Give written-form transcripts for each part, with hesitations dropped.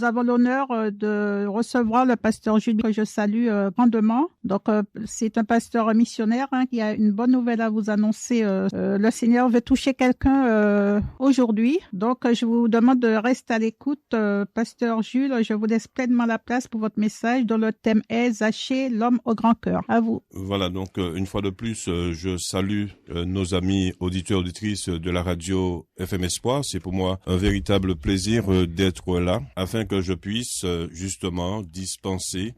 nous avons l'honneur de recevoir le pasteur Jules, que je salue grandement. Donc, c'est un pasteur missionnaire qui a une bonne nouvelle à vous annoncer. Le Seigneur veut toucher quelqu'un aujourd'hui. Donc, je vous demande de rester à l'écoute. Pasteur Jules, je vous laisse pleinement la place pour votre message dont le thème est Zachée, l'homme au grand cœur. À vous. Voilà, donc une fois de plus, je salue nos amis auditeurs, auditrices de la radio FM Espoir. C'est pour moi un véritable plaisir d'être là afin que je puisse justement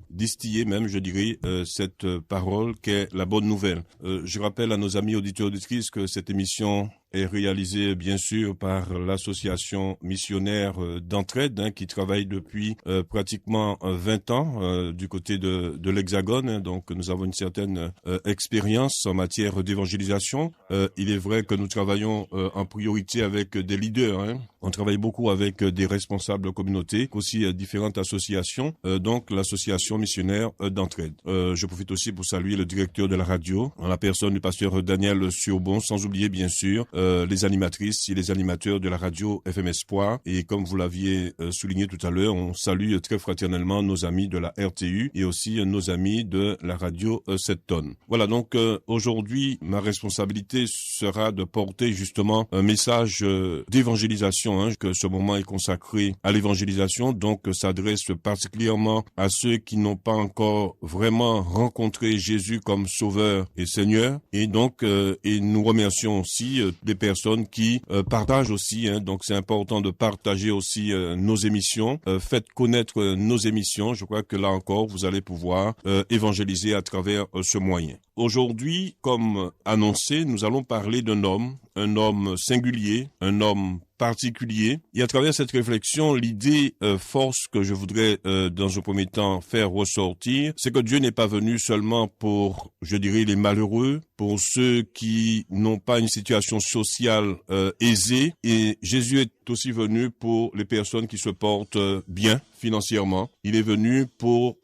distiller même, je dirais, cette parole qu'est la bonne nouvelle. Je rappelle à nos amis auditeurs, auditrices que cette émission est réalisée bien sûr par l'association missionnaire d'entraide qui travaille depuis pratiquement 20 ans du côté de l'Hexagone. Donc nous avons une certaine expérience en matière d'évangélisation. Il est vrai que nous travaillons en priorité avec des leaders. On travaille beaucoup avec des responsables de communautés, aussi différentes associations, donc l'association missionnaire d'entraide. Je profite aussi pour saluer le directeur de la radio, en la personne du pasteur Daniel Surbon, sans oublier bien sûr les animatrices et les animateurs de la radio FM Espoir. Et comme vous l'aviez souligné tout à l'heure, on salue très fraternellement nos amis de la RTU et aussi nos amis de la radio 7 tonnes. Voilà, donc aujourd'hui, ma responsabilité sera de porter justement un message d'évangélisation, que ce moment est consacré à l'évangélisation, donc s'adresse particulièrement à ceux qui n'ont pas encore vraiment rencontré Jésus comme Sauveur et Seigneur. Et donc, et nous remercions aussi des personnes qui partagent aussi, donc c'est important de partager aussi nos émissions. Faites connaître nos émissions. Je crois que là encore, vous allez pouvoir évangéliser à travers ce moyen. Aujourd'hui, comme annoncé, nous allons parler d'un homme singulier, un homme particulier. Et à travers cette réflexion, l'idée force que je voudrais dans un premier temps faire ressortir, c'est que Dieu n'est pas venu seulement pour, je dirais, les malheureux, pour ceux qui n'ont pas une situation sociale aisée. Et Jésus est aussi venu pour les personnes qui se portent bien financièrement. Il est venu pour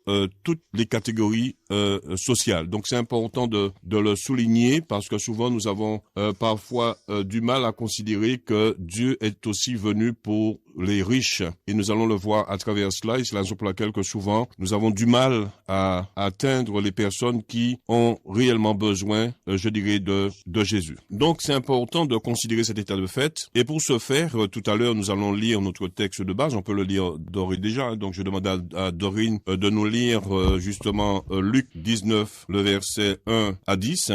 toutes les catégories sociales. Donc c'est important de le souligner parce que souvent nous avons parfois du mal à considérer que Dieu est aussi venu pour les riches. Et nous allons le voir à travers cela. Et c'est la raison pour laquelle que souvent nous avons du mal à atteindre les personnes qui ont réellement besoin, je dirais, de Jésus. Donc c'est important de considérer cet état de fait. Et pour ce faire, tout à l'heure, nous allons lire notre texte de base. On peut le lire d'ores et déjà. Donc je demande à Dorine de nous lire justement Luc 19, le verset 1 à 10.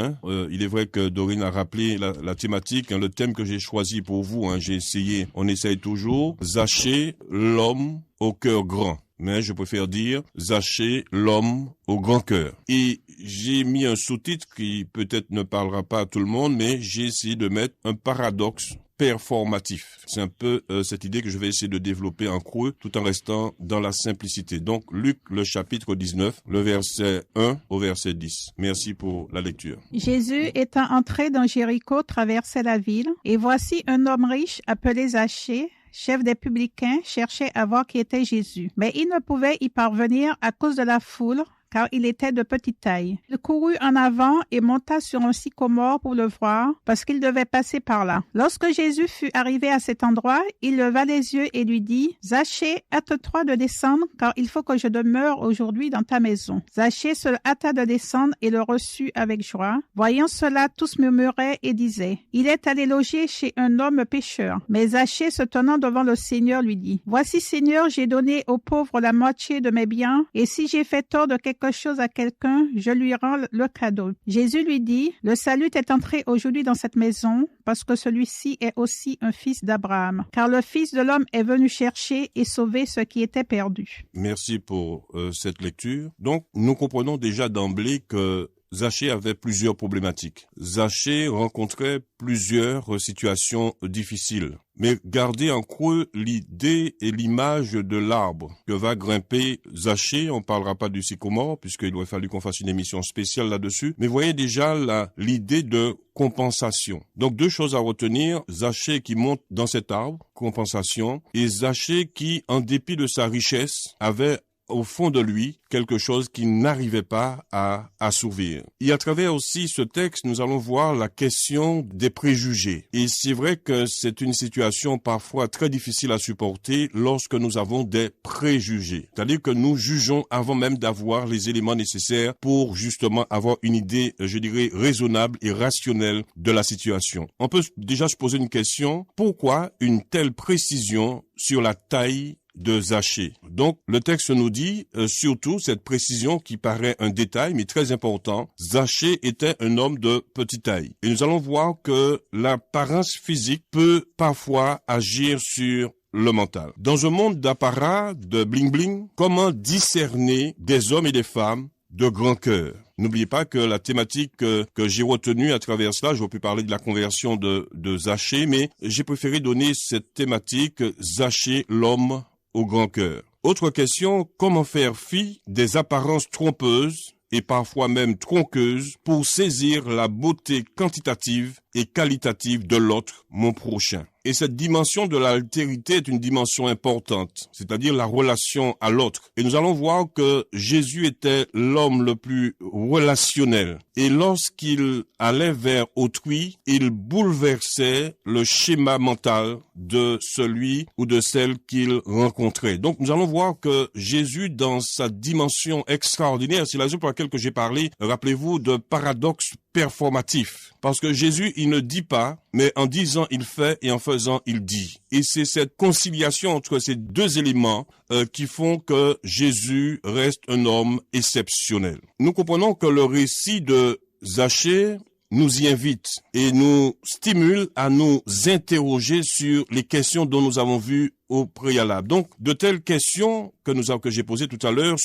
Il est vrai que Dorine a rappelé la thématique, le thème que j'ai choisi pour vous. J'ai essayé, on essaye toujours. Zachée, l'homme au cœur grand. Mais je préfère dire Zachée, l'homme au grand cœur. Et j'ai mis un sous-titre qui peut-être ne parlera pas à tout le monde, mais j'ai essayé de mettre un paradoxe performatif. C'est un peu cette idée que je vais essayer de développer en creux tout en restant dans la simplicité. Donc Luc, le chapitre 19, le verset 1 au verset 10. Merci pour la lecture. Jésus étant entré dans Jéricho traversait la ville, et voici un homme riche appelé Zachée, chef des publicains, cherchait à voir qui était Jésus. Mais il ne pouvait y parvenir à cause de la foule, car il était de petite taille. Il courut en avant et monta sur un sycomore pour le voir, parce qu'il devait passer par là. Lorsque Jésus fut arrivé à cet endroit, il leva les yeux et lui dit, « Zachée, hâte-toi de descendre, car il faut que je demeure aujourd'hui dans ta maison. » Zachée se hâta de descendre et le reçut avec joie. Voyant cela, tous murmuraient et disaient, « Il est allé loger chez un homme pécheur. » Mais Zachée, se tenant devant le Seigneur, lui dit, « Voici, Seigneur, j'ai donné aux pauvres la moitié de mes biens, et si j'ai fait tort de quelque chose à quelqu'un, je lui rends le cadeau. » Jésus lui dit, « Le salut est entré aujourd'hui dans cette maison, parce que celui-ci est aussi un fils d'Abraham. Car le Fils de l'homme est venu chercher et sauver ce qui était perdu. » Merci pour cette lecture. Donc, nous comprenons déjà d'emblée que Zachée avait plusieurs problématiques. Zachée rencontrait plusieurs situations difficiles. Mais gardez en creux l'idée et l'image de l'arbre que va grimper Zachée. On ne parlera pas du sycomore, puisqu'il aurait fallu qu'on fasse une émission spéciale là-dessus. Mais voyez déjà l'idée de compensation. Donc deux choses à retenir. Zachée qui monte dans cet arbre, compensation, et Zachée qui, en dépit de sa richesse, avait au fond de lui quelque chose qu'il n'arrivait pas à assouvir. Et à travers aussi ce texte, nous allons voir la question des préjugés. Et c'est vrai que c'est une situation parfois très difficile à supporter lorsque nous avons des préjugés. C'est-à-dire que nous jugeons avant même d'avoir les éléments nécessaires pour justement avoir une idée, je dirais, raisonnable et rationnelle de la situation. On peut déjà se poser une question, pourquoi une telle précision sur la taille de Zachée? Donc, le texte nous dit, surtout, cette précision qui paraît un détail, mais très important, Zachée était un homme de petite taille. Et nous allons voir que l'apparence physique peut parfois agir sur le mental. Dans un monde d'apparat, de bling-bling, comment discerner des hommes et des femmes de grand cœur? N'oubliez pas que la thématique que j'ai retenue à travers cela, j'aurais pu parler de la conversion de Zachée, mais j'ai préféré donner cette thématique Zachée, l'homme au grand cœur. Autre question, comment faire fi des apparences trompeuses et parfois même tronqueuses pour saisir la beauté quantitative et qualitative de l'autre, mon prochain? Et cette dimension de l'altérité est une dimension importante, c'est-à-dire la relation à l'autre. Et nous allons voir que Jésus était l'homme le plus relationnel. Et lorsqu'il allait vers autrui, il bouleversait le schéma mental de celui ou de celle qu'il rencontrait. Donc nous allons voir que Jésus, dans sa dimension extraordinaire, c'est la raison pour laquelle que j'ai parlé, rappelez-vous, de paradoxe performatif. Parce que Jésus, il ne dit pas, mais en disant, il fait, et en faisant, il dit. Et c'est cette conciliation entre ces deux éléments qui font que Jésus reste un homme exceptionnel. Nous comprenons que le récit de Zachée nous y invite et nous stimule à nous interroger sur les questions dont nous avons vu au préalable. Donc, de telles questions que j'ai posées tout à l'heure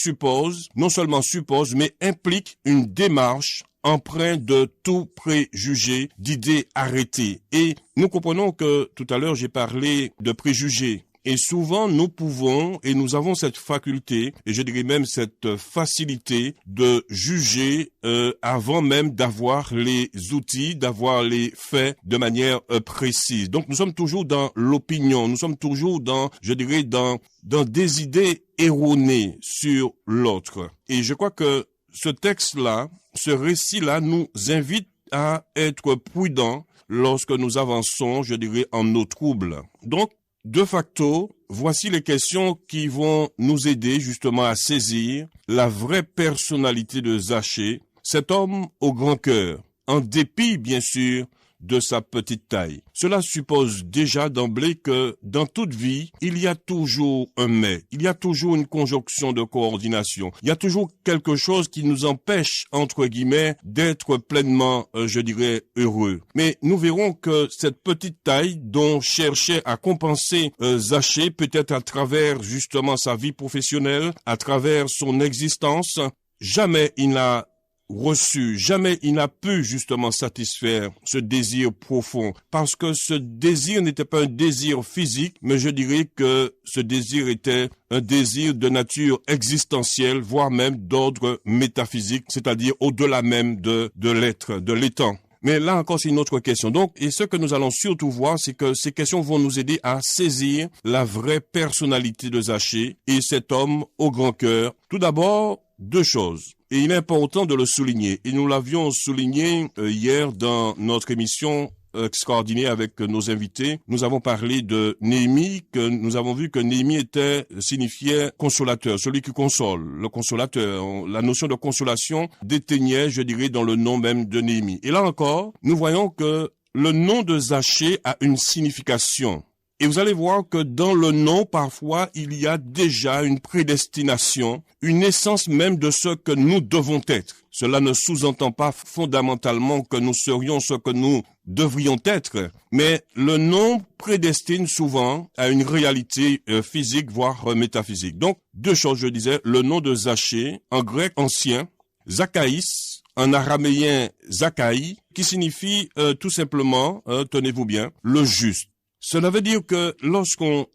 non seulement supposent, mais impliquent une démarche empreinte de tout préjugé, d'idées arrêtées. Et nous comprenons que tout à l'heure j'ai parlé de préjugés. Et souvent, nous pouvons et nous avons cette faculté, et je dirais même cette facilité de juger avant même d'avoir les outils, d'avoir les faits de manière précise. Donc, nous sommes toujours dans l'opinion, nous sommes toujours dans des idées erronées sur l'autre. Et je crois que ce texte-là, ce récit-là nous invite à être prudents lorsque nous avançons, je dirais, en nos troubles. Donc, de facto, voici les questions qui vont nous aider justement à saisir la vraie personnalité de Zachée, cet homme au grand cœur, en dépit bien sûr de sa petite taille. Cela suppose déjà d'emblée que dans toute vie, il y a toujours un mais, il y a toujours une conjonction de coordination, il y a toujours quelque chose qui nous empêche, entre guillemets, d'être pleinement, heureux. Mais nous verrons que cette petite taille dont cherchait à compenser Zachée, peut-être à travers justement sa vie professionnelle, à travers son existence, jamais il n'a reçu, jamais il n'a pu justement satisfaire ce désir profond, parce que ce désir n'était pas un désir physique, mais je dirais que ce désir était un désir de nature existentielle, voire même d'ordre métaphysique, c'est-à-dire au-delà même de l'être, de l'étant. Mais là encore, c'est une autre question. Donc, et ce que nous allons surtout voir, c'est que ces questions vont nous aider à saisir la vraie personnalité de Zachée et cet homme au grand cœur. Tout d'abord, deux choses. Et il est important de le souligner. Et nous l'avions souligné hier dans notre émission extraordinaire avec nos invités. Nous avons parlé de Néhémie, que nous avons vu que Néhémie signifiait consolateur, celui qui console, le consolateur. La notion de consolation déteignait, je dirais, dans le nom même de Néhémie. Et là encore, nous voyons que le nom de Zachée a une signification. Et vous allez voir que dans le nom, parfois, il y a déjà une prédestination, une essence même de ce que nous devons être. Cela ne sous-entend pas fondamentalement que nous serions ce que nous devrions être, mais le nom prédestine souvent à une réalité physique, voire métaphysique. Donc, deux choses, je disais, le nom de Zachée, en grec ancien, Zacharias, en araméen Zachai, qui signifie tout simplement, tenez-vous bien, le juste. Cela veut dire que lorsqu'on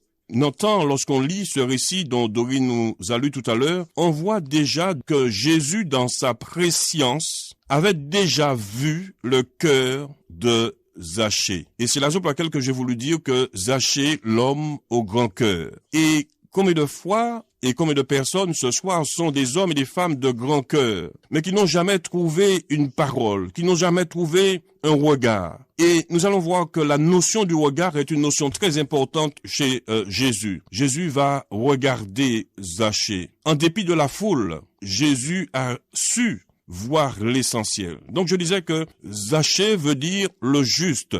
lit ce récit dont Dorine nous a lu tout à l'heure, on voit déjà que Jésus, dans sa préscience, avait déjà vu le cœur de Zachée. Et c'est la raison pour laquelle que j'ai voulu dire que Zachée, l'homme au grand cœur. Et combien de fois Et combien de personnes ce soir sont des hommes et des femmes de grand cœur, mais qui n'ont jamais trouvé une parole, qui n'ont jamais trouvé un regard. Et nous allons voir que la notion du regard est une notion très importante chez Jésus. Jésus va regarder Zachée. En dépit de la foule, Jésus a su voir l'essentiel. Donc je disais que Zachée veut dire le juste.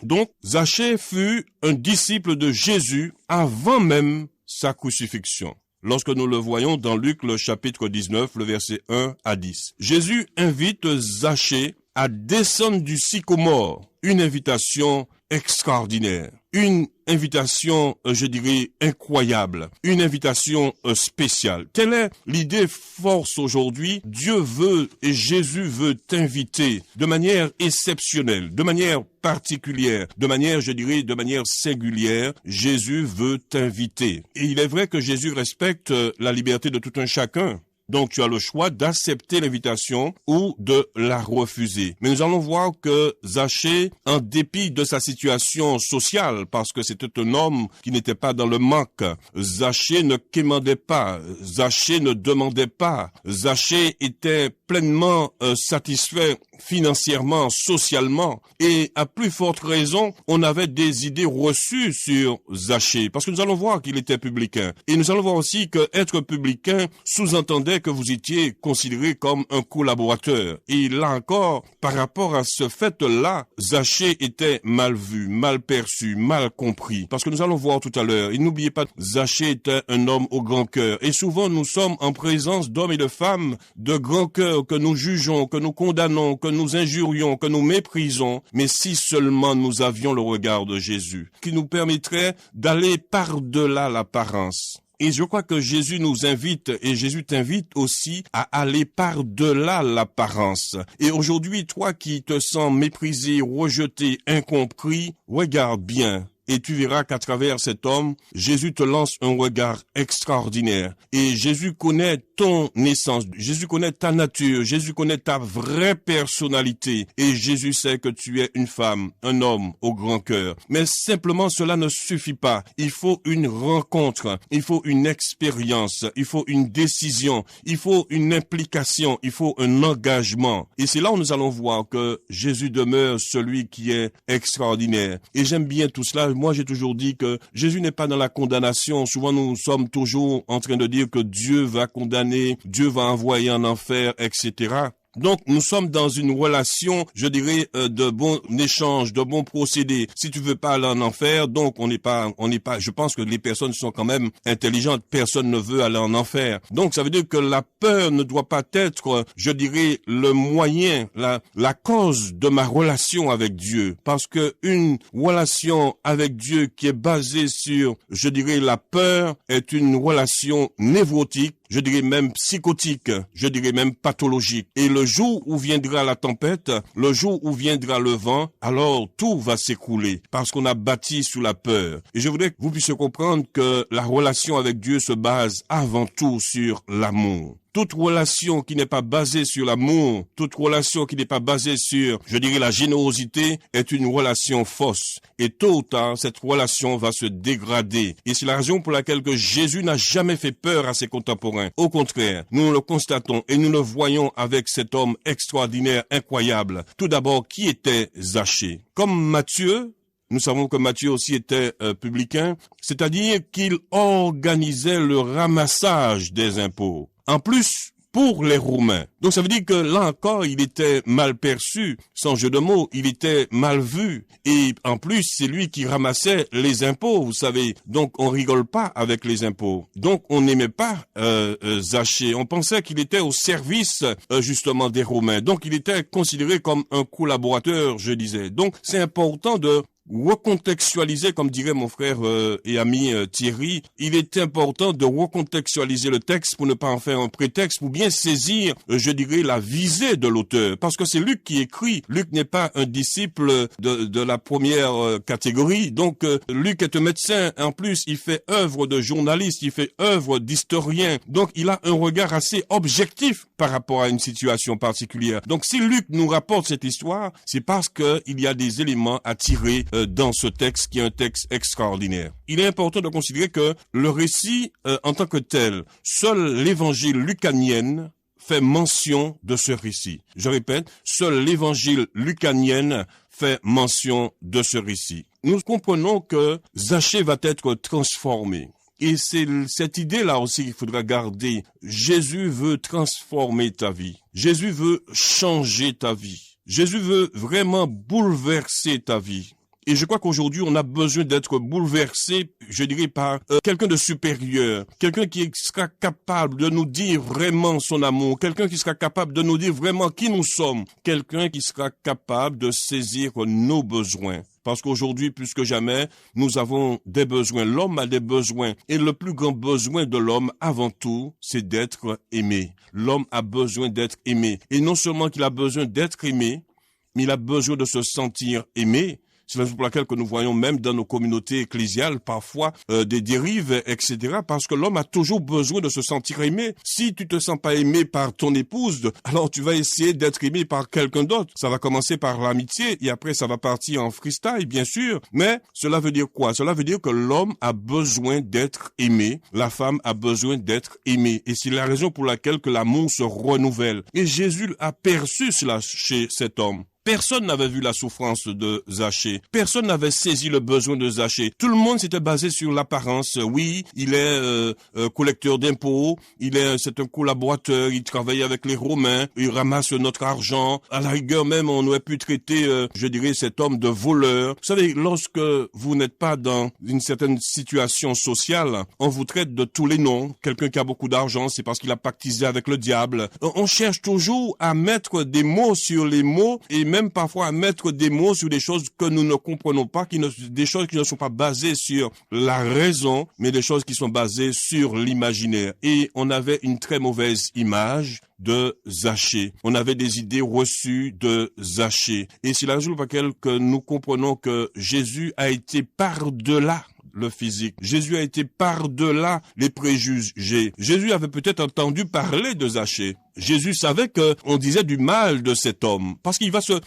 Donc Zachée fut un disciple de Jésus avant même sa crucifixion. Lorsque nous le voyons dans Luc, le chapitre 19, le verset 1 à 10. Jésus invite Zachée à descendre du sycomore, une invitation extraordinaire, une invitation, je dirais, incroyable, une invitation spéciale. Telle est l'idée force aujourd'hui. Dieu veut et Jésus veut t'inviter de manière exceptionnelle, de manière particulière, de manière, je dirais, de manière singulière. Jésus veut t'inviter. Et il est vrai que Jésus respecte la liberté de tout un chacun. Donc, tu as le choix d'accepter l'invitation ou de la refuser. Mais nous allons voir que Zachée, en dépit de sa situation sociale, parce que c'était un homme qui n'était pas dans le manque, Zachée ne quémandait pas, Zachée ne demandait pas, Zachée était pleinement satisfait financièrement, socialement, et à plus forte raison, on avait des idées reçues sur Zachée, parce que nous allons voir qu'il était publicain. Et nous allons voir aussi que être publicain sous-entendait que vous étiez considéré comme un collaborateur. Et là encore, par rapport à ce fait-là, Zachée était mal vu, mal perçu, mal compris. Parce que nous allons voir tout à l'heure, et n'oubliez pas, Zachée était un homme au grand cœur. Et souvent, nous sommes en présence d'hommes et de femmes de grand cœur que nous jugeons, que nous condamnons, que nous injurions, que nous méprisons. Mais si seulement nous avions le regard de Jésus, qui nous permettrait d'aller par-delà l'apparence. Et je crois que Jésus nous invite, et Jésus t'invite aussi à aller par-delà l'apparence. Et aujourd'hui, toi qui te sens méprisé, rejeté, incompris, regarde bien. Et tu verras qu'à travers cet homme, Jésus te lance un regard extraordinaire. Et Jésus connaît ton essence, Jésus connaît ta nature, Jésus connaît ta vraie personnalité. Et Jésus sait que tu es une femme, un homme au grand cœur. Mais simplement cela ne suffit pas. Il faut une rencontre, il faut une expérience, il faut une décision, il faut une implication, il faut un engagement. Et c'est là où nous allons voir que Jésus demeure celui qui est extraordinaire. Et j'aime bien tout cela. Moi, j'ai toujours dit que Jésus n'est pas dans la condamnation. Souvent, nous sommes toujours en train de dire que Dieu va condamner, Dieu va envoyer en enfer, etc. Donc, nous sommes dans une relation, je dirais, de bon échange, de bons procédés. Si tu veux pas aller en enfer, donc on n'est pas, je pense que les personnes sont quand même intelligentes. Personne ne veut aller en enfer. Donc, ça veut dire que la peur ne doit pas être, je dirais, le moyen, la cause de ma relation avec Dieu. Parce que une relation avec Dieu qui est basée sur, je dirais, la peur est une relation névrotique, je dirais même psychotique, je dirais même pathologique. Et le jour où viendra la tempête, le jour où viendra le vent, alors tout va s'écrouler parce qu'on a bâti sous la peur. Et je voudrais que vous puissiez comprendre que la relation avec Dieu se base avant tout sur l'amour. Toute relation qui n'est pas basée sur l'amour, toute relation qui n'est pas basée sur, je dirais, la générosité, est une relation fausse. Et tôt ou tard, cette relation va se dégrader. Et c'est la raison pour laquelle que Jésus n'a jamais fait peur à ses contemporains. Au contraire, nous le constatons et nous le voyons avec cet homme extraordinaire, incroyable. Tout d'abord, qui était Zachée? Comme Matthieu, nous savons que Matthieu aussi était publicain, c'est-à-dire qu'il organisait le ramassage des impôts. En plus, pour les Romains. Donc ça veut dire que là encore, il était mal perçu, sans jeu de mots, il était mal vu. Et en plus, c'est lui qui ramassait les impôts, vous savez. Donc on rigole pas avec les impôts. Donc on n'aimait pas Zachée. On pensait qu'il était au service justement des Romains. Donc il était considéré comme un collaborateur, je disais. Donc c'est important de recontextualiser, comme dirait mon frère et ami Thierry, il est important de recontextualiser le texte pour ne pas en faire un prétexte, pour bien saisir, je dirais, la visée de l'auteur. Parce que c'est Luc qui écrit. Luc n'est pas un disciple de la première catégorie. Donc, Luc est un médecin. En plus, il fait œuvre de journaliste, il fait œuvre d'historien. Donc, il a un regard assez objectif par rapport à une situation particulière. Donc, si Luc nous rapporte cette histoire, c'est parce qu'il y a des éléments à tirer dans ce texte qui est un texte extraordinaire. Il est important de considérer que le récit en tant que tel, seul l'évangile lucanien fait mention de ce récit. Je répète, seul l'évangile lucanien fait mention de ce récit. Nous comprenons que Zachée va être transformé. Et c'est cette idée-là aussi qu'il faudra garder. Jésus veut transformer ta vie. Jésus veut changer ta vie. Jésus veut vraiment bouleverser ta vie. Et je crois qu'aujourd'hui, on a besoin d'être bouleversé, je dirais, par quelqu'un de supérieur, quelqu'un qui sera capable de nous dire vraiment son amour, quelqu'un qui sera capable de nous dire vraiment qui nous sommes, quelqu'un qui sera capable de saisir nos besoins. Parce qu'aujourd'hui, plus que jamais, nous avons des besoins. L'homme a des besoins. Et le plus grand besoin de l'homme, avant tout, c'est d'être aimé. L'homme a besoin d'être aimé. Et non seulement qu'il a besoin d'être aimé, mais il a besoin de se sentir aimé. C'est la raison pour laquelle que nous voyons même dans nos communautés ecclésiales parfois des dérives, etc. Parce que l'homme a toujours besoin de se sentir aimé. Si tu te sens pas aimé par ton épouse, alors tu vas essayer d'être aimé par quelqu'un d'autre. Ça va commencer par l'amitié et après ça va partir en freestyle, bien sûr. Mais cela veut dire quoi? Cela veut dire que l'homme a besoin d'être aimé. La femme a besoin d'être aimée. Et c'est la raison pour laquelle que l'amour se renouvelle. Et Jésus a perçu cela chez cet homme. Personne n'avait vu la souffrance de Zachée. Personne n'avait saisi le besoin de Zachée. Tout le monde s'était basé sur l'apparence. Oui, il est collecteur d'impôts, c'est un collaborateur, il travaille avec les Romains, il ramasse notre argent. À la rigueur même, on aurait pu traiter, je dirais, cet homme de voleur. Vous savez, lorsque vous n'êtes pas dans une certaine situation sociale, on vous traite de tous les noms. Quelqu'un qui a beaucoup d'argent, c'est parce qu'il a pactisé avec le diable. On cherche toujours à mettre des mots sur les mots et même parfois à mettre des mots sur des choses que nous ne comprenons pas, des choses qui ne sont pas basées sur la raison, mais des choses qui sont basées sur l'imaginaire. Et on avait une très mauvaise image de Zachée. On avait des idées reçues de Zachée. Et c'est la raison pour laquelle que nous comprenons que Jésus a été par-delà le physique. Jésus a été par-delà les préjugés. Jésus avait peut-être entendu parler de Zachée. Jésus savait qu'on disait du mal de cet homme. Parce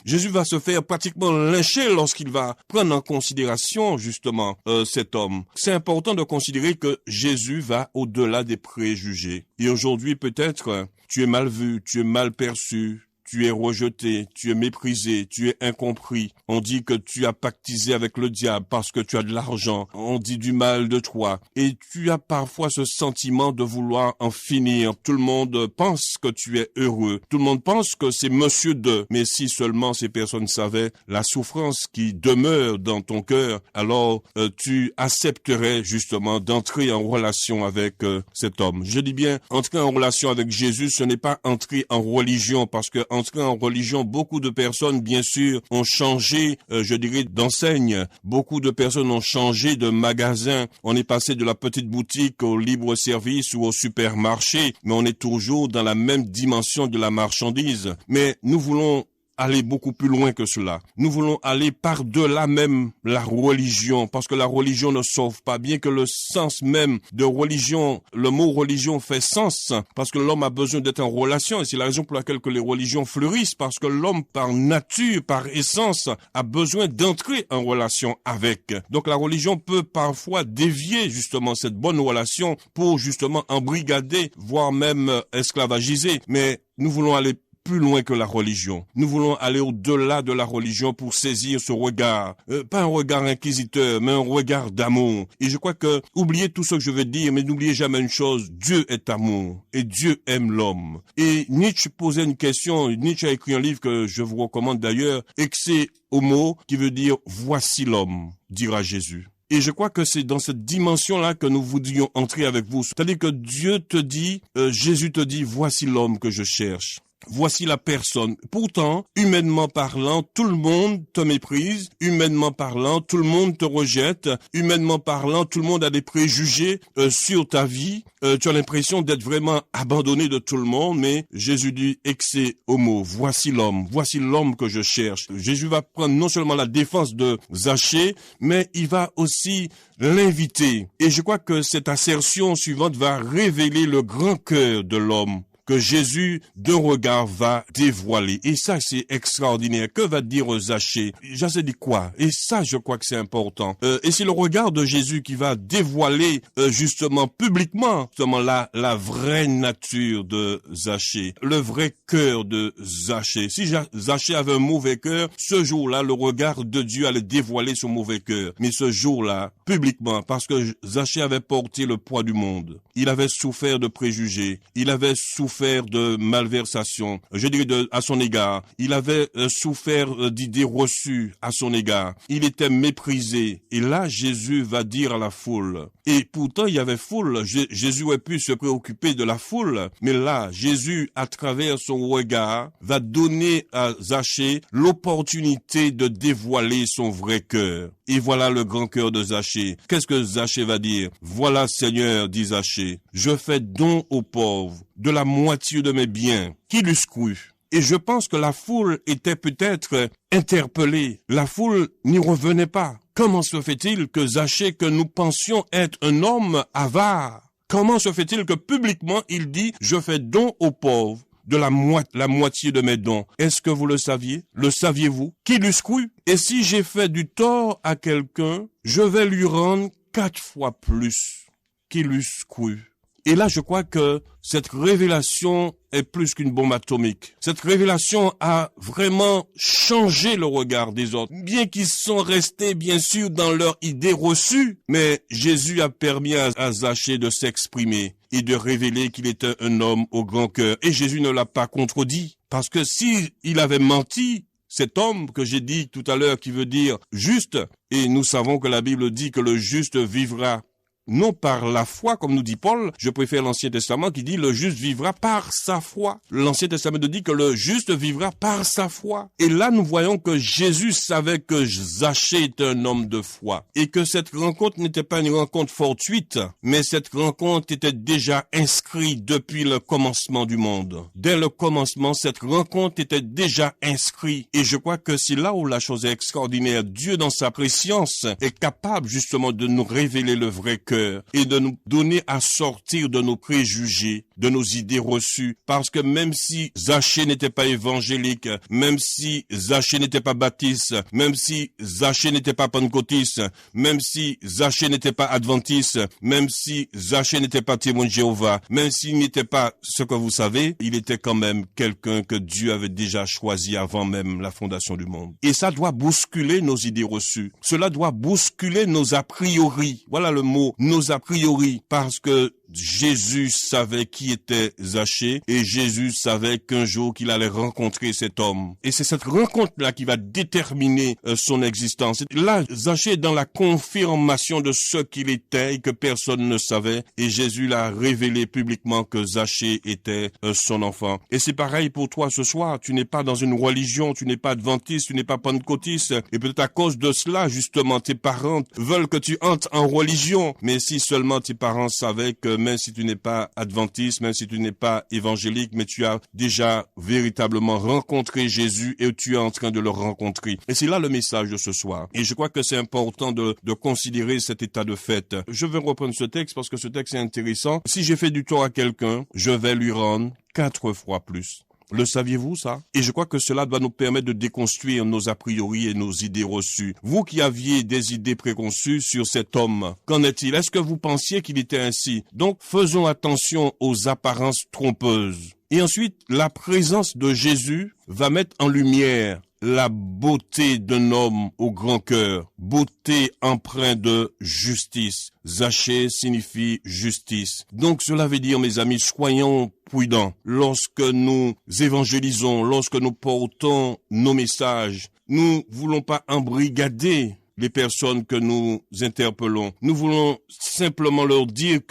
Jésus va se faire pratiquement lyncher lorsqu'il va prendre en considération, justement, cet homme. C'est important de considérer que Jésus va au-delà des préjugés. Et aujourd'hui, peut-être, tu es mal vu, tu es mal perçu, tu es rejeté, tu es méprisé, tu es incompris. On dit que tu as pactisé avec le diable parce que tu as de l'argent. On dit du mal de toi. Et tu as parfois ce sentiment de vouloir en finir. Tout le monde pense que tu es heureux. Tout le monde pense que c'est monsieur de. Mais si seulement ces personnes savaient la souffrance qui demeure dans ton cœur, alors tu accepterais justement d'entrer en relation avec cet homme. Je dis bien, entrer en relation avec Jésus, ce n'est pas entrer en religion parce que entrer en religion, beaucoup de personnes, bien sûr, ont changé, je dirais, d'enseigne. Beaucoup de personnes ont changé de magasin. On est passé de la petite boutique au libre-service ou au supermarché, mais on est toujours dans la même dimension de la marchandise. Mais nous voulons aller beaucoup plus loin que cela. Nous voulons aller par-delà même la religion, parce que la religion ne sauve pas, bien que le sens même de religion, le mot religion fait sens, parce que l'homme a besoin d'être en relation, et c'est la raison pour laquelle que les religions fleurissent, parce que l'homme par nature, par essence, a besoin d'entrer en relation avec. Donc la religion peut parfois dévier justement cette bonne relation pour justement embrigader, voire même esclavagiser, mais nous voulons aller plus loin que la religion. Nous voulons aller au-delà de la religion pour saisir ce regard. Pas un regard inquisiteur, mais un regard d'amour. Et je crois que, oubliez tout ce que je veux dire, mais n'oubliez jamais une chose, Dieu est amour. Et Dieu aime l'homme. Et Nietzsche posait une question, Nietzsche a écrit un livre que je vous recommande d'ailleurs, Exe Homo, qui veut dire « Voici l'homme », dira Jésus. Et je crois que c'est dans cette dimension-là que nous voudrions entrer avec vous. C'est-à-dire que Dieu te dit, Jésus te dit, voici l'homme que je cherche. Voici la personne. Pourtant, humainement parlant, tout le monde te méprise. Humainement parlant, tout le monde te rejette. Humainement parlant, tout le monde a des préjugés sur ta vie. Tu as l'impression d'être vraiment abandonné de tout le monde. Mais Jésus dit, Exe homo, voici l'homme que je cherche. Jésus va prendre non seulement la défense de Zachée, mais il va aussi l'inviter. Et je crois que cette assertion suivante va révéler le grand cœur de l'homme que Jésus, d'un regard, va dévoiler. Et ça, c'est extraordinaire. Que va dire Zachée? Zachée dit quoi? Et ça, je crois que c'est important. Et c'est le regard de Jésus qui va dévoiler justement publiquement justement la vraie nature de Zachée, le vrai cœur de Zachée. Si Zachée avait un mauvais cœur, ce jour-là, le regard de Dieu allait dévoiler son mauvais cœur. Mais ce jour-là, publiquement, parce que Zachée avait porté le poids du monde. Il avait souffert de préjugés. Il avait souffert de malversations, je dirais à son égard. Il avait souffert d'idées reçues à son égard. Il était méprisé. Et là, Jésus va dire à la foule. Et pourtant, il y avait foule. Jésus aurait pu se préoccuper de la foule. Mais là, Jésus, à travers son regard, va donner à Zachée l'opportunité de dévoiler son vrai cœur. Et voilà le grand cœur de Zachée. Qu'est-ce que Zachée va dire? Voilà, Seigneur, dit Zachée, je fais don aux pauvres de la moitié de mes biens. Qui l'eût cru? Et je pense que la foule était peut-être interpellée. La foule n'y revenait pas. Comment se fait-il que Zachée, que nous pensions être un homme avare, comment se fait-il que publiquement il dit « Je fais don aux pauvres de la moitié de mes dons ». Est-ce que vous le saviez? Le saviez-vous? Qui l'eût cru? Et si j'ai fait du tort à quelqu'un, je vais lui rendre 4 fois plus. Qui l'eût cru? Et là, je crois que cette révélation est plus qu'une bombe atomique. Cette révélation a vraiment changé le regard des autres. Bien qu'ils sont restés, bien sûr, dans leur idée reçue, mais Jésus a permis à Zachée de s'exprimer et de révéler qu'il était un homme au grand cœur. Et Jésus ne l'a pas contredit. Parce que s'il avait menti, cet homme que j'ai dit tout à l'heure qui veut dire juste, et nous savons que la Bible dit que le juste vivra non par la foi, comme nous dit Paul, je préfère l'Ancien Testament qui dit le juste vivra par sa foi. L'Ancien Testament dit que le juste vivra par sa foi. Et là, nous voyons que Jésus savait que Zachée était un homme de foi. Et que cette rencontre n'était pas une rencontre fortuite, mais cette rencontre était déjà inscrite depuis le commencement du monde. Dès le commencement, cette rencontre était déjà inscrite. Et je crois que c'est là où la chose est extraordinaire. Dieu, dans sa préscience, est capable justement de nous révéler le vrai cœur et de nous donner à sortir de nos préjugés, de nos idées reçues. Parce que même si Zachée n'était pas évangélique, même si Zachée n'était pas baptiste, même si Zachée n'était pas pentecôtiste, même si Zachée n'était pas adventiste, même si Zachée n'était pas témoin de Jéhovah, même s'il n'était pas ce que vous savez, il était quand même quelqu'un que Dieu avait déjà choisi avant même la fondation du monde. Et ça doit bousculer nos idées reçues. Cela doit bousculer nos a priori. Voilà le mot, nos a priori, parce que Jésus savait qui était Zachée et Jésus savait qu'un jour qu'il allait rencontrer cet homme. Et c'est cette rencontre-là qui va déterminer son existence. Là, Zachée est dans la confirmation de ce qu'il était et que personne ne savait. Et Jésus l'a révélé publiquement que Zachée était son enfant. Et c'est pareil pour toi ce soir. Tu n'es pas dans une religion, tu n'es pas adventiste, tu n'es pas pentecôtiste. Et peut-être à cause de cela, justement, tes parents veulent que tu entres en religion. Mais si seulement tes parents savaient que même si tu n'es pas adventiste, même si tu n'es pas évangélique, mais tu as déjà véritablement rencontré Jésus et tu es en train de le rencontrer. Et c'est là le message de ce soir. Et je crois que c'est important de considérer cet état de fait. Je vais reprendre ce texte parce que ce texte est intéressant. Si j'ai fait du tort à quelqu'un, je vais lui rendre 4 fois plus. Le saviez-vous, ça? Et je crois que cela doit nous permettre de déconstruire nos a priori et nos idées reçues. Vous qui aviez des idées préconçues sur cet homme, qu'en est-il? Est-ce que vous pensiez qu'il était ainsi? Donc, faisons attention aux apparences trompeuses. Et ensuite, la présence de Jésus va mettre en lumière la beauté d'un homme au grand cœur, beauté empreinte de justice. Zachée signifie justice. Donc cela veut dire, mes amis, soyons prudents. Lorsque nous évangélisons, lorsque nous portons nos messages, nous voulons pas embrigader les personnes que nous interpellons. Nous voulons simplement leur dire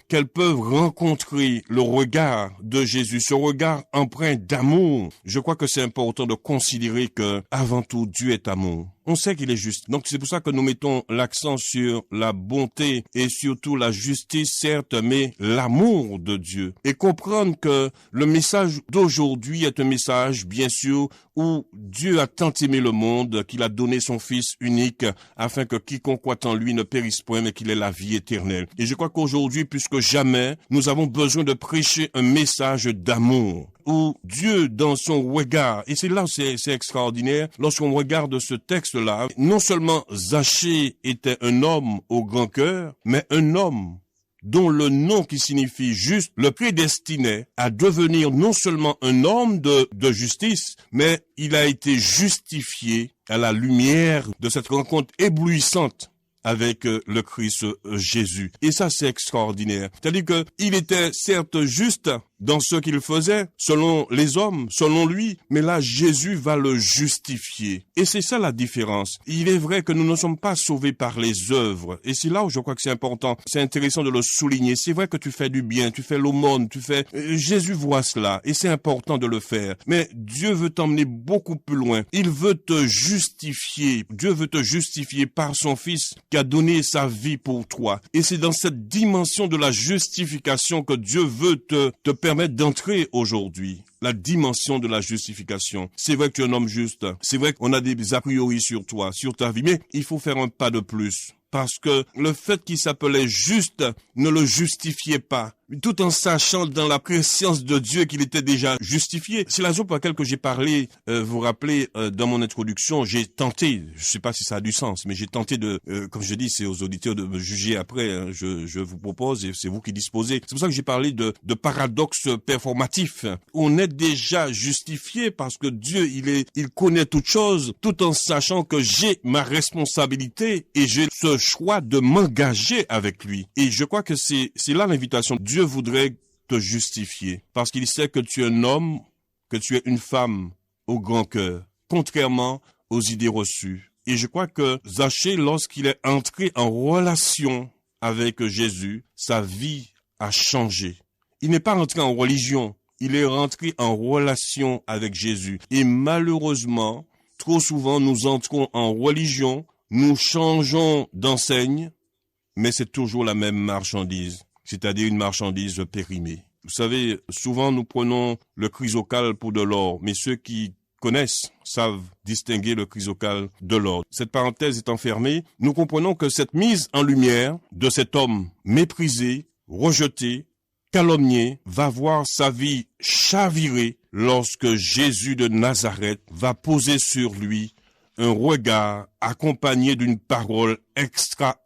qu'elles peuvent rencontrer le regard de Jésus, ce regard empreint d'amour. Je crois que c'est important de considérer que, avant tout, Dieu est amour. On sait qu'il est juste. Donc c'est pour ça que nous mettons l'accent sur la bonté et surtout la justice, certes, mais l'amour de Dieu. Et comprendre que le message d'aujourd'hui est un message, bien sûr, où Dieu a tant aimé le monde qu'il a donné son Fils unique afin que quiconque croit en lui ne périsse point, mais qu'il ait la vie éternelle. Et je crois qu'aujourd'hui, plus que jamais, nous avons besoin de prêcher un message d'amour, où Dieu, dans son regard, et c'est là où c'est extraordinaire, lorsqu'on regarde ce texte-là, non seulement Zachée était un homme au grand cœur, mais un homme dont le nom qui signifie juste le prédestinait à devenir non seulement un homme de justice, mais il a été justifié à la lumière de cette rencontre éblouissante avec le Christ Jésus. Et ça, c'est extraordinaire. C'est-à-dire que il était certes juste dans ce qu'il faisait, selon les hommes, selon lui, mais là, Jésus va le justifier. Et c'est ça la différence. Il est vrai que nous ne sommes pas sauvés par les œuvres. Et c'est là où je crois que c'est important. C'est intéressant de le souligner. C'est vrai que tu fais du bien, tu fais l'aumône, tu fais... Jésus voit cela, et c'est important de le faire. Mais Dieu veut t'emmener beaucoup plus loin. Il veut te justifier. Dieu veut te justifier par son Fils qui a donné sa vie pour toi. Et c'est dans cette dimension de la justification que Dieu veut te permettre d'entrer aujourd'hui. La dimension de la justification. C'est vrai que tu es un homme juste. C'est vrai qu'on a des a priori sur toi, sur ta vie. Mais il faut faire un pas de plus. Parce que le fait qu'il s'appelait juste ne le justifiait pas. Tout en sachant dans la préscience de Dieu qu'il était déjà justifié. C'est la raison pour laquelle que j'ai parlé, vous vous rappelez, dans mon introduction, j'ai tenté, je sais pas si ça a du sens, mais j'ai tenté de, comme je dis, c'est aux auditeurs de me juger après, hein, je vous propose et c'est vous qui disposez. C'est pour ça que j'ai parlé de paradoxe performatif. On est déjà justifié parce que Dieu, il connaît toutes choses, tout en sachant que j'ai ma responsabilité et j'ai ce choix de m'engager avec lui. Et je crois que c'est là l'invitation. Dieu voudrait te justifier parce qu'il sait que tu es un homme, que tu es une femme au grand cœur, contrairement aux idées reçues. Et je crois que Zachée, lorsqu'il est entré en relation avec Jésus, sa vie a changé. Il n'est pas rentré en religion, il est rentré en relation avec Jésus. Et malheureusement, trop souvent, nous entrons en religion, nous changeons d'enseigne, mais c'est toujours la même marchandise. C'est-à-dire une marchandise périmée. Vous savez, souvent nous prenons le chrysocale pour de l'or, mais ceux qui connaissent savent distinguer le chrysocale de l'or. Cette parenthèse étant fermée, nous comprenons que cette mise en lumière de cet homme méprisé, rejeté, calomnié, va voir sa vie chavirer lorsque Jésus de Nazareth va poser sur lui un regard accompagné d'une parole extraordinaire.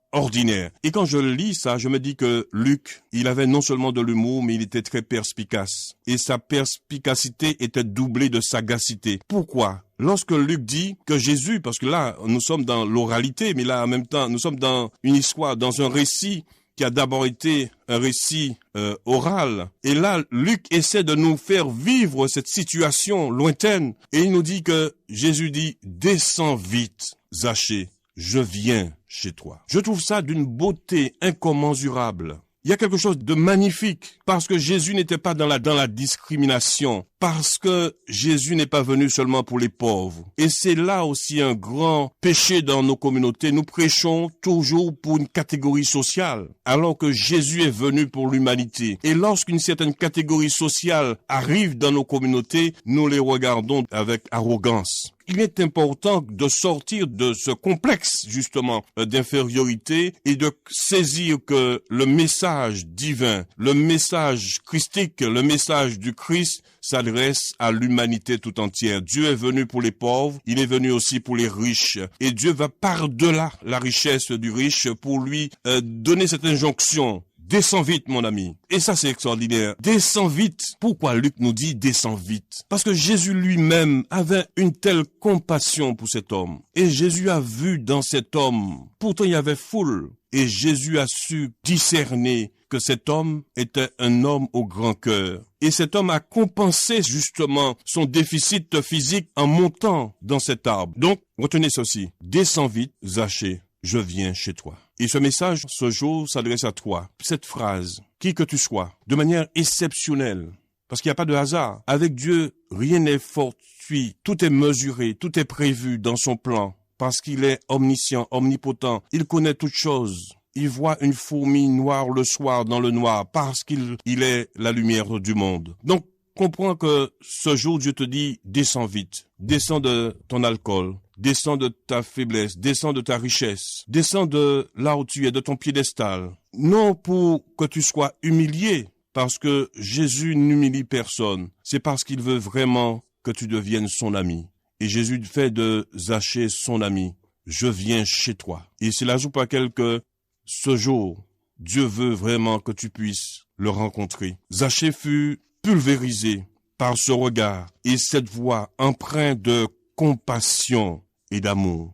Et quand je lis ça, je me dis que Luc, il avait non seulement de l'humour, mais il était très perspicace. Et sa perspicacité était doublée de sagacité. Pourquoi? Lorsque Luc dit que Jésus, parce que là, nous sommes dans l'oralité, mais là, en même temps, nous sommes dans une histoire, dans un récit qui a d'abord été un récit oral. Et là, Luc essaie de nous faire vivre cette situation lointaine. Et il nous dit que Jésus dit, descends vite, Zachée. Je viens chez toi. Je trouve ça d'une beauté incommensurable. Il y a quelque chose de magnifique parce que Jésus n'était pas dans la discrimination, parce que Jésus n'est pas venu seulement pour les pauvres. Et c'est là aussi un grand péché dans nos communautés. Nous prêchons toujours pour une catégorie sociale, alors que Jésus est venu pour l'humanité. Et lorsqu'une certaine catégorie sociale arrive dans nos communautés, nous les regardons avec arrogance. Il est important de sortir de ce complexe, justement, d'infériorité et de saisir que le message divin, le message christique, le message du Christ s'adresse à l'humanité tout entière. Dieu est venu pour les pauvres, il est venu aussi pour les riches. Et Dieu va par-delà la richesse du riche pour lui donner cette injonction. Descends vite, mon ami. Et ça, c'est extraordinaire. Descends vite. Pourquoi Luc nous dit descends vite? Parce que Jésus lui-même avait une telle compassion pour cet homme. Et Jésus a vu dans cet homme, pourtant il y avait foule. Et Jésus a su discerner que cet homme était un homme au grand cœur. Et cet homme a compensé justement son déficit physique en montant dans cet arbre. Donc, retenez ceci. Descends vite, Zachée. Je viens chez toi. Et ce message, ce jour, s'adresse à toi. Cette phrase, qui que tu sois, de manière exceptionnelle, parce qu'il n'y a pas de hasard. Avec Dieu, rien n'est fortuit, tout est mesuré, tout est prévu dans son plan parce qu'il est omniscient, omnipotent. Il connaît toutes choses. Il voit une fourmi noire le soir dans le noir parce qu'il est la lumière du monde. Donc, comprends que ce jour, Dieu te dit, descends vite. Descends de ton alcool. Descends de ta faiblesse. Descends de ta richesse. Descends de là où tu es, de ton piédestal. Non pour que tu sois humilié, parce que Jésus n'humilie personne. C'est parce qu'il veut vraiment que tu deviennes son ami. Et Jésus fait de Zachée son ami. Je viens chez toi. Et c'est la raison pour laquelle que ce jour, Dieu veut vraiment que tu puisses le rencontrer. Zachée fut pulvérisé par ce regard et cette voix empreinte de compassion et d'amour.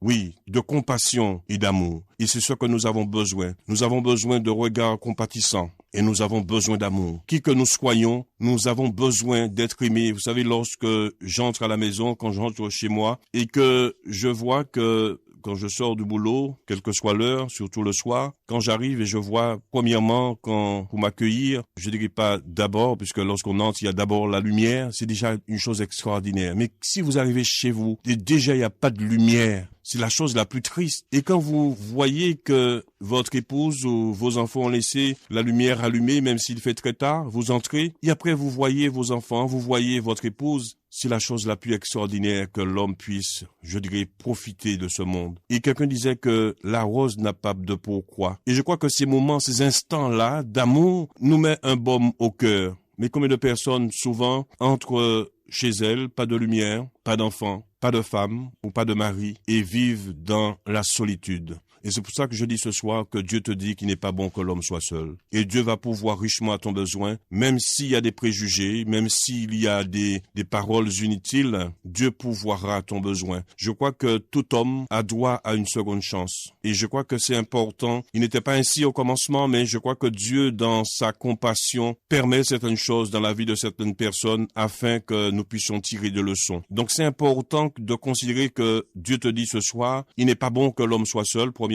Oui, de compassion et d'amour. Et c'est ce que nous avons besoin. Nous avons besoin de regards compatissants et nous avons besoin d'amour. Qui que nous soyons, nous avons besoin d'être aimés. Vous savez, lorsque j'entre à la maison, quand j'entre chez moi et que je vois que quand je sors du boulot, quelle que soit l'heure, surtout le soir, quand j'arrive et je vois, premièrement, pour m'accueillir, je dirais pas d'abord, puisque lorsqu'on entre, il y a d'abord la lumière, c'est déjà une chose extraordinaire. Mais si vous arrivez chez vous, et déjà il n'y a pas de lumière, c'est la chose la plus triste. Et quand vous voyez que votre épouse ou vos enfants ont laissé la lumière allumée, même s'il fait très tard, vous entrez, et après vous voyez vos enfants, vous voyez votre épouse, c'est la chose la plus extraordinaire que l'homme puisse, je dirais, profiter de ce monde. Et quelqu'un disait que la rose n'a pas de pourquoi. Et je crois que ces moments, ces instants-là d'amour nous met un baume au cœur. Mais combien de personnes, souvent, entrent chez elles, pas de lumière, pas d'enfants, pas de femme ou pas de mari, et vivent dans la solitude. Et c'est pour ça que je dis ce soir que Dieu te dit qu'il n'est pas bon que l'homme soit seul. Et Dieu va pourvoir richement à ton besoin, même s'il y a des préjugés, même s'il y a des paroles inutiles, Dieu pourvoira à ton besoin. Je crois que tout homme a droit à une seconde chance. Et je crois que c'est important. Il n'était pas ainsi au commencement, mais je crois que Dieu, dans sa compassion, permet certaines choses dans la vie de certaines personnes afin que nous puissions tirer des leçons. Donc c'est important de considérer que Dieu te dit ce soir, il n'est pas bon que l'homme soit seul, premièrement.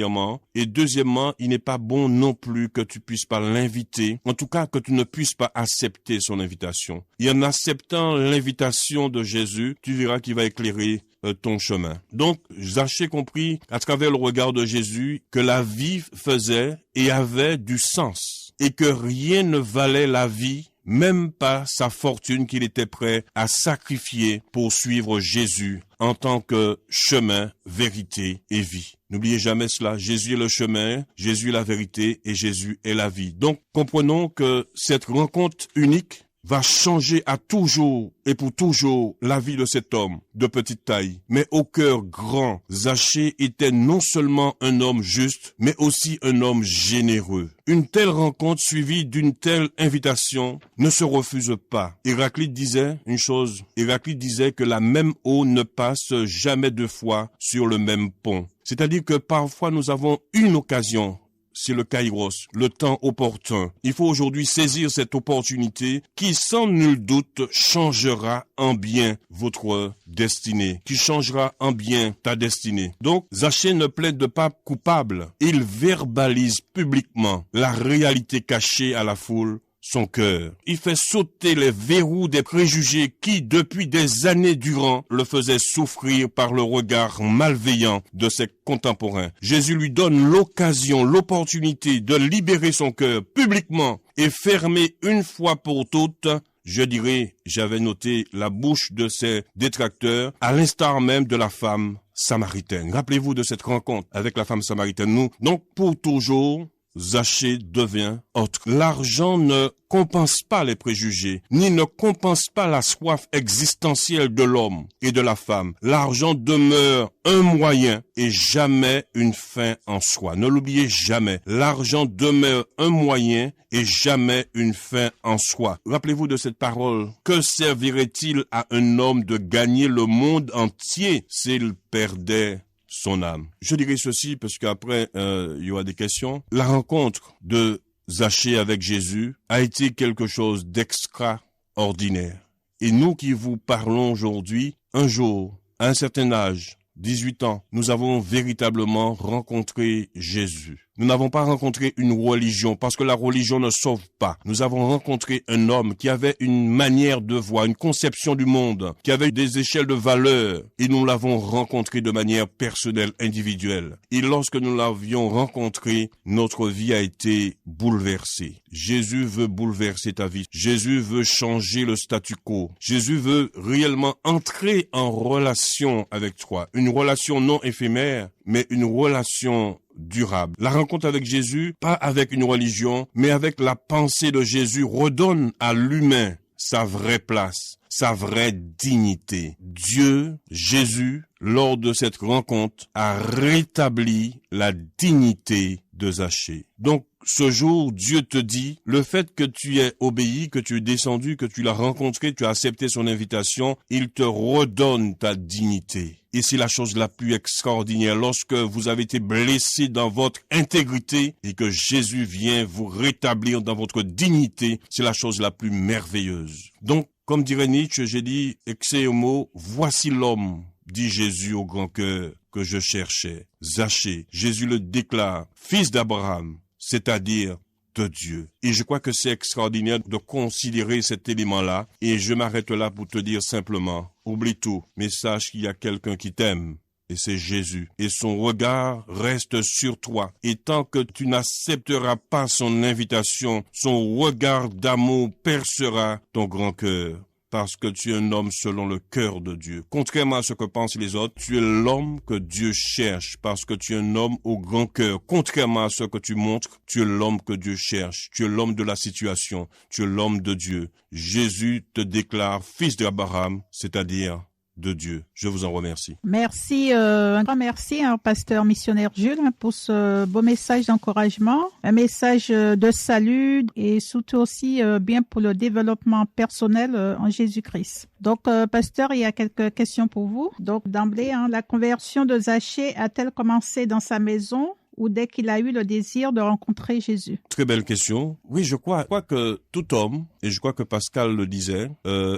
Et deuxièmement, il n'est pas bon non plus que tu puisses pas l'inviter. En tout cas, que tu ne puisses pas accepter son invitation. Et en acceptant l'invitation de Jésus, tu verras qu'il va éclairer ton chemin. Donc, Zachée compris à travers le regard de Jésus que la vie faisait et avait du sens. Et que rien ne valait la vie, même pas sa fortune qu'il était prêt à sacrifier pour suivre Jésus en tant que chemin, vérité et vie. N'oubliez jamais cela. Jésus est le chemin, Jésus est la vérité et Jésus est la vie. Donc, comprenons que cette rencontre unique va changer à toujours et pour toujours la vie de cet homme de petite taille, mais au cœur grand. Zachée était non seulement un homme juste, mais aussi un homme généreux. Une telle rencontre suivie d'une telle invitation ne se refuse pas. Héraclite disait une chose, Héraclite disait que la même eau ne passe jamais deux fois sur le même pont. C'est-à-dire que parfois nous avons une occasion, c'est le kairos, le temps opportun. Il faut aujourd'hui saisir cette opportunité qui, sans nul doute, changera en bien votre destinée, qui changera en bien ta destinée. Donc, Zachée ne plaide pas coupable. Il verbalise publiquement la réalité cachée à la foule, son cœur. Il fait sauter les verrous des préjugés qui, depuis des années durant, le faisaient souffrir par le regard malveillant de ses contemporains. Jésus lui donne l'occasion, l'opportunité de libérer son cœur publiquement et fermer une fois pour toutes, je dirais, j'avais noté la bouche de ses détracteurs, à l'instar même de la femme samaritaine. Rappelez-vous de cette rencontre avec la femme samaritaine. Donc, pour toujours, Zachée devient autre. L'argent ne compense pas les préjugés, ni ne compense pas la soif existentielle de l'homme et de la femme. L'argent demeure un moyen et jamais une fin en soi. Ne l'oubliez jamais. L'argent demeure un moyen et jamais une fin en soi. Rappelez-vous de cette parole. Que servirait-il à un homme de gagner le monde entier s'il perdait son âme? Je dirais ceci parce qu'après, il y aura des questions. La rencontre de Zachée avec Jésus a été quelque chose d'extraordinaire. Et nous qui vous parlons aujourd'hui, un jour, à un certain âge, 18 ans, nous avons véritablement rencontré Jésus. Nous n'avons pas rencontré une religion, parce que la religion ne sauve pas. Nous avons rencontré un homme qui avait une manière de voir, une conception du monde, qui avait des échelles de valeurs, et nous l'avons rencontré de manière personnelle, individuelle. Et lorsque nous l'avions rencontré, notre vie a été bouleversée. Jésus veut bouleverser ta vie. Jésus veut changer le statu quo. Jésus veut réellement entrer en relation avec toi. Une relation non éphémère, mais une relation durable. La rencontre avec Jésus, pas avec une religion, mais avec la pensée de Jésus, redonne à l'humain sa vraie place, sa vraie dignité. Dieu, Jésus, lors de cette rencontre, a rétabli la dignité de Zachée. Donc, ce jour, Dieu te dit, le fait que tu aies obéi, que tu es descendu, que tu l'as rencontré, tu as accepté son invitation, il te redonne ta dignité. Et c'est la chose la plus extraordinaire lorsque vous avez été blessé dans votre intégrité et que Jésus vient vous rétablir dans votre dignité, c'est la chose la plus merveilleuse. Donc, comme dirait Nietzsche, j'ai dit, exe homo, voici l'homme, dit Jésus au grand cœur que je cherchais. Zachée, Jésus le déclare, fils d'Abraham, c'est-à-dire de Dieu. Et je crois que c'est extraordinaire de considérer cet élément-là. Et je m'arrête là pour te dire simplement, oublie tout, mais sache qu'il y a quelqu'un qui t'aime. Et c'est Jésus. Et son regard reste sur toi. Et tant que tu n'accepteras pas son invitation, son regard d'amour percera ton grand cœur. Parce que tu es un homme selon le cœur de Dieu. Contrairement à ce que pensent les autres, tu es l'homme que Dieu cherche parce que tu es un homme au grand cœur. Contrairement à ce que tu montres, tu es l'homme que Dieu cherche. Tu es l'homme de la situation. Tu es l'homme de Dieu. Jésus te déclare fils d'Abraham, c'est-à-dire de Dieu. Je vous en remercie. Merci, un grand merci, pasteur missionnaire Jules, pour ce beau message d'encouragement, un message de salut et surtout aussi bien pour le développement personnel en Jésus-Christ. Donc, pasteur, il y a quelques questions pour vous. Donc, d'emblée, la conversion de Zachée a-t-elle commencé dans sa maison ou dès qu'il a eu le désir de rencontrer Jésus? Très belle question. Oui, je crois que tout homme, et je crois que Pascal le disait,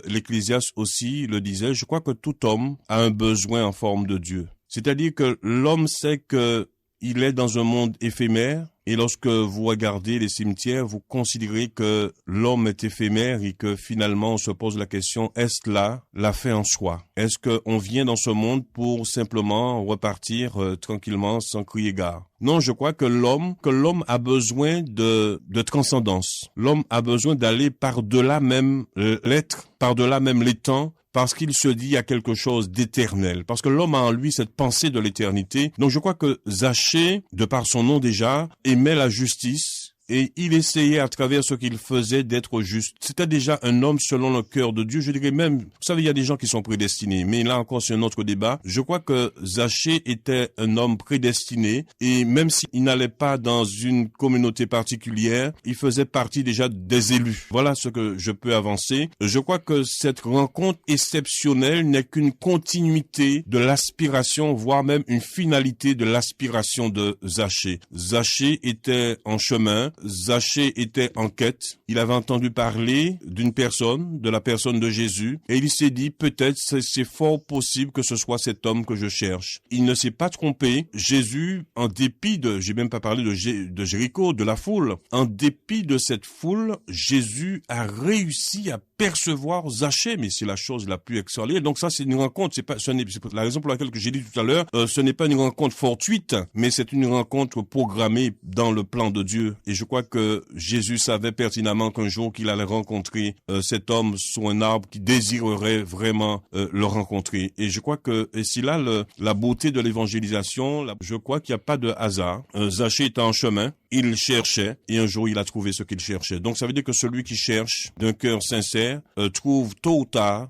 l'Ecclésiaste aussi le disait, je crois que tout homme a un besoin en forme de Dieu. C'est-à-dire que l'homme sait que il est dans un monde éphémère, et lorsque vous regardez les cimetières, vous considérez que l'homme est éphémère et que finalement on se pose la question, est-ce là la fin en soi? Est-ce qu'on vient dans ce monde pour simplement repartir tranquillement sans crier gare? Non, je crois que l'homme a besoin de transcendance. L'homme a besoin d'aller par-delà même l'être, par-delà même les temps, parce qu'il se dit il y a quelque chose d'éternel. Parce que l'homme a en lui cette pensée de l'éternité. Donc je crois que Zachée, de par son nom déjà, aimait la justice. Et il essayait à travers ce qu'il faisait d'être juste. C'était déjà un homme selon le cœur de Dieu. Je dirais même, vous savez, il y a des gens qui sont prédestinés. Mais là encore, c'est un autre débat. Je crois que Zachée était un homme prédestiné. Et même s'il n'allait pas dans une communauté particulière, il faisait partie déjà des élus. Voilà ce que je peux avancer. Je crois que cette rencontre exceptionnelle n'est qu'une continuité de l'aspiration, voire même une finalité de l'aspiration de Zachée. Zachée était en chemin. Zachée était en quête. Il avait entendu parler d'une personne, de la personne de Jésus, et il s'est dit, peut-être c'est fort possible que ce soit cet homme que je cherche. Il ne s'est pas trompé. Jésus, en dépit de, j'ai même pas parlé de Jéricho, de la foule, en dépit de cette foule, Jésus a réussi à percevoir Zachée, mais c'est la chose la plus extraordinaire. Donc ça, c'est une rencontre. C'est la raison pour laquelle que j'ai dit tout à l'heure, ce n'est pas une rencontre fortuite, mais c'est une rencontre programmée dans le plan de Dieu. Et je crois que Jésus savait pertinemment qu'un jour qu'il allait rencontrer cet homme sous un arbre qui désirerait vraiment le rencontrer. Et je crois que c'est là la beauté de l'évangélisation. Je crois qu'il n'y a pas de hasard. Zachée était en chemin, il cherchait, et un jour il a trouvé ce qu'il cherchait. Donc ça veut dire que celui qui cherche d'un cœur sincère trouve tôt ou tard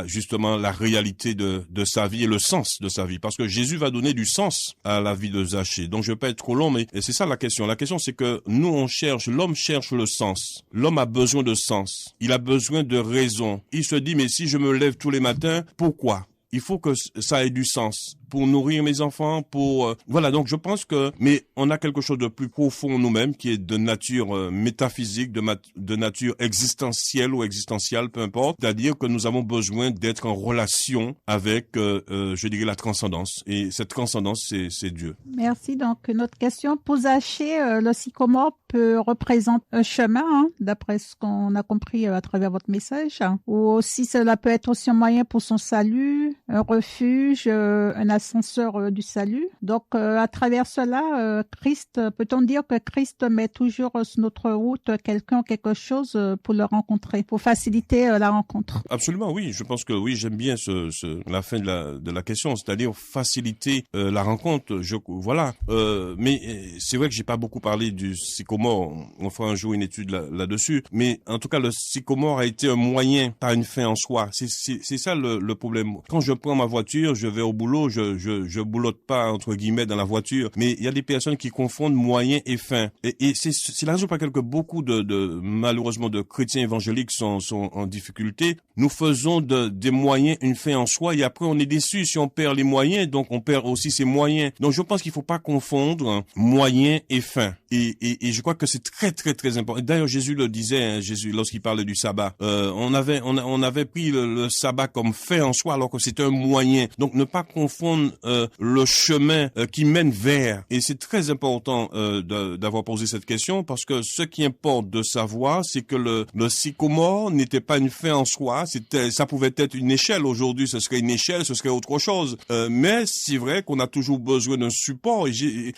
justement la réalité de sa vie et le sens de sa vie. Parce que Jésus va donner du sens à la vie de Zachée. Donc je vais pas être trop long, mais c'est ça la question. La question c'est que nous l'homme cherche le sens. L'homme a besoin de sens. Il a besoin de raison. Il se dit, mais si je me lève tous les matins, pourquoi? Il faut que ça ait du sens. pour nourrir mes enfants, pour voilà. Donc je pense que, mais on a quelque chose de plus profond nous-mêmes qui est de nature métaphysique, de nature existentielle ou existentielle, peu importe. C'est-à-dire que nous avons besoin d'être en relation avec, je dirais, la transcendance. Et cette transcendance, c'est Dieu. Merci. Donc, notre question, pour Zachée, le sycomore peut représenter un chemin, hein, d'après ce qu'on a compris à travers votre message. Hein. Ou aussi, cela peut être aussi un moyen pour son salut, un refuge, un ascenseur du salut. Donc, à travers cela, Christ, peut-on dire que Christ met toujours sur notre route quelqu'un ou quelque chose pour le rencontrer, pour faciliter la rencontre? Absolument, oui. Je pense que oui, j'aime bien la fin de la question, c'est-à-dire faciliter la rencontre. Voilà. Mais c'est vrai que j'ai pas beaucoup parlé du sycomore. On fera un jour une étude là-dessus. Mais en tout cas, le sycomore a été un moyen, pas une fin en soi. C'est ça le problème. Quand je prends ma voiture, je vais au boulot, je boulotte pas entre guillemets dans la voiture. Mais il y a des personnes qui confondent moyen et fin. Et c'est la raison pour laquelle beaucoup malheureusement de chrétiens évangéliques sont en difficulté. Nous faisons des moyens une fin en soi et après on est déçu si on perd les moyens, donc on perd aussi ses moyens. Donc je pense qu'il faut pas confondre moyen et fin. Et je crois que c'est très très très important. D'ailleurs Jésus le disait, hein, Jésus lorsqu'il parlait du sabbat, on avait pris le sabbat comme fin en soi alors que c'est un moyen. Donc ne pas confondre le chemin qui mène vers. Et c'est très important d'avoir posé cette question parce que ce qui importe de savoir, c'est que le sycomore n'était pas une fin en soi. Ça pouvait être une échelle. Aujourd'hui, ce serait une échelle, ce serait autre chose. Mais c'est vrai qu'on a toujours besoin d'un support.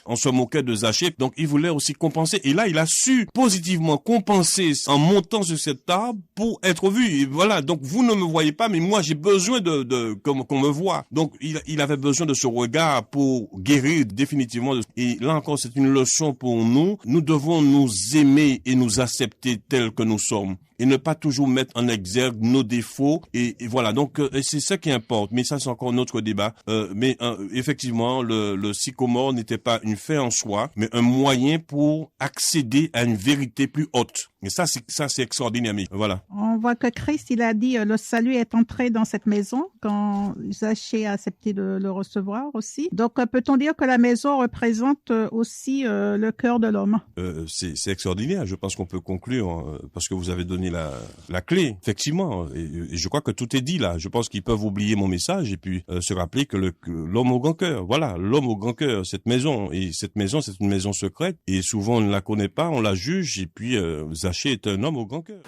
On se moquait de Zachée. Donc, il voulait aussi compenser. Et là, il a su positivement compenser en montant sur cette table pour être vu. Et voilà. Donc, vous ne me voyez pas, mais moi, j'ai besoin qu'on me voit. Donc, il avait besoin de ce regard pour guérir définitivement. Et là encore, c'est une leçon pour nous. Nous devons nous aimer et nous accepter tels que nous sommes. Et ne pas toujours mettre en exergue nos défauts. Et voilà, donc c'est ça qui importe. Mais ça, c'est encore notre débat. Mais effectivement, le sycomore n'était pas une fin en soi, mais un moyen pour accéder à une vérité plus haute. Et ça, c'est extraordinaire. Voilà. On voit que Christ, il a dit, le salut est entré dans cette maison quand Zachée a accepté de le recevoir aussi. Donc, peut-on dire que la maison représente aussi le cœur de l'homme? C'est extraordinaire. Je pense qu'on peut conclure parce que vous avez donné la clé, effectivement. Et je crois que tout est dit là. Je pense qu'ils peuvent oublier mon message et puis se rappeler que l'homme au grand cœur. Voilà, l'homme au grand cœur, cette maison. Et cette maison, c'est une maison secrète. Et souvent, on ne la connaît pas, on la juge. Et puis, Zachée est un homme au grand cœur.